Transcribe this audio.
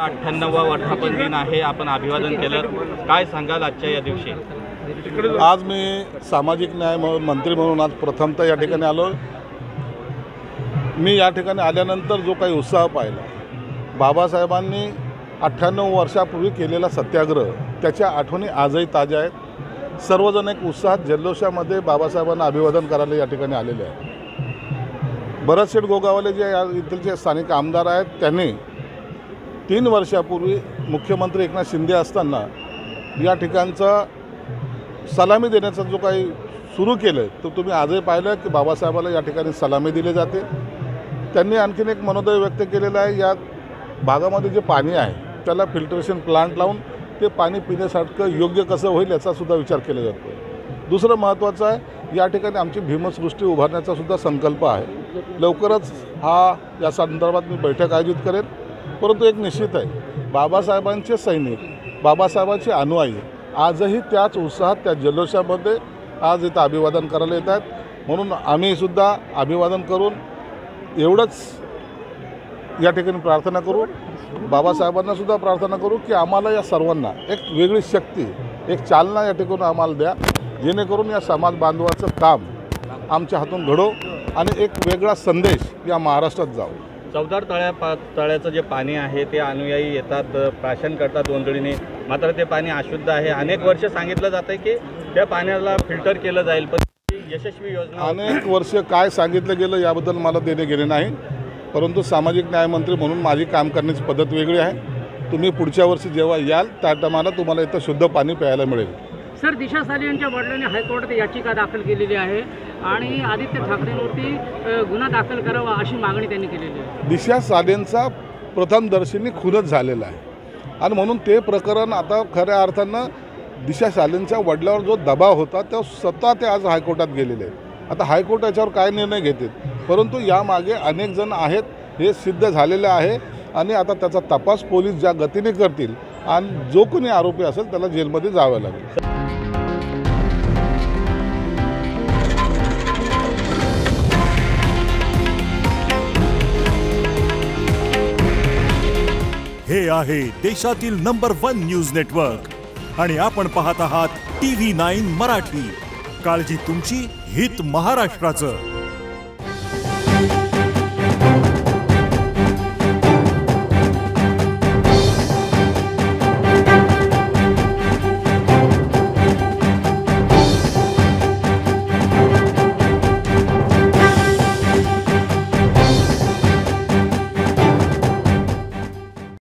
98वा वर्धापन दिन आहे, आपण अभिवादन केलं, काय सांगाल आजच्या या दिवशी? आज मी सामाजिक न्याय मंत्री म्हणून आज प्रथमतः या ठिकाणी आलो। मी या ठिकाणी आल्यानंतर जो काही उत्साह पाहिला, बाबासाहेबांनी 98 वर्षापूर्वी केलेला सत्याग्रह, त्याच्या आठवणी आजही ताज्या आहेत। सर्वजण एक उत्साहात जल्लोषामध्ये बाबासाहेबांना अभिवादन करायला या ठिकाणी आलेले आहेत। भरतशेठ गोगावले जे इथलचे स्थानिक आमदार आहेत, त्यांनी 3 वर्षापूर्वी मुख्यमंत्री एकनाथ शिंदे असताना या ठिकाणचा सलामी देण्याचा जो काही सुरू केलं, तो तुम्ही आजही पाहिलं की बाबासाहेबाला या ठिकाणी सलामी दिली जाते। त्यांनी आणखीन एक मनोदय व्यक्त केलेला आहे, या भागामध्ये जे पाणी आहे त्याला फिल्ट्रेशन प्लांट लावून ते पाणी पिण्यासारखं योग्य कसं होईल याचा सुद्धा विचार केला जातो। दुसरं महत्त्वाचं आहे, या ठिकाणी आमची भीमसृष्टी उभारण्याचा सुद्धा संकल्प आहे। लवकरच या संदर्भात मी बैठक आयोजित करेन। परंतु एक निश्चित आहे, बाबासाहेबांचे सैनिक, बाबासाहेबांचे अनुयायी आजही त्याच उत्साहात, त्या जल्लोषामध्ये आज इथं अभिवादन करायला येत आहेत। म्हणून आम्ही सुद्धा अभिवादन करून एवढंच या ठिकाणी प्रार्थना करू, बाबासाहेबांना सुद्धा प्रार्थना करू की आम्हाला या सर्वांना एक वेगळी शक्ती, एक चालना या ठिकाणी आम्हाला द्या, जेणेकरून या समाज बांधवाचं काम आमच्या हातून घडो आणि एक वेगळा संदेश या महाराष्ट्रात जावो। चौदार तळ्याचं जे पाणी आहे ते अनुयायी येतात, प्राशन करतात ओंजळीने, मात्र ते पाणी अशुद्ध आहे। अनेक वर्ष सांगितलं जातं की त्या पाण्याला फिल्टर केलं जाईल, पण यशस्वी योजना अनेक वर्ष काय सांगितलं गेलं याबद्दल मला देणे घेणे नाही, परंतु सामाजिक न्यायमंत्री म्हणून माझी काम करण्याची पद्धत वेगळी आहे। तुम्ही पुढच्या वर्षी जेव्हा याल त्या टायमाला तुम्हाला इथं शुद्ध पाणी प्यायला मिळेल। सर, दिशा साली यांच्या वडिलांनी हायकोर्टात याचिका दाखल केलेली आहे आणि आदित्य ठाकरेंवरती गुन्हा दाखल करावा अशी मागणी त्यांनी केलेली आहे। दिशा सालेंचा प्रथमदर्शनी खूनच झालेला आहे आणि म्हणून ते प्रकरण आता खऱ्या अर्थानं दिशा सालेंच्या वडिलांवर जो दबाव होता तो स्वतः ते आज हायकोर्टात गेलेले आहेत। आता हायकोर्ट याच्यावर काय निर्णय घेतील, परंतु यामागे अनेक जण आहेत हे सिद्ध झालेले आहे आणि आता त्याचा तपास पोलीस ज्या गतीने करतील आणि जो कोणी आरोपी असेल त्याला जेलमध्ये जावं लागेल। हे आहे देशातील नंबर 1 न्यूज नेटवर्क आणि आपण पाहत आहात TV9 मराठी। काळजी तुमची, हित महाराष्ट्राचं।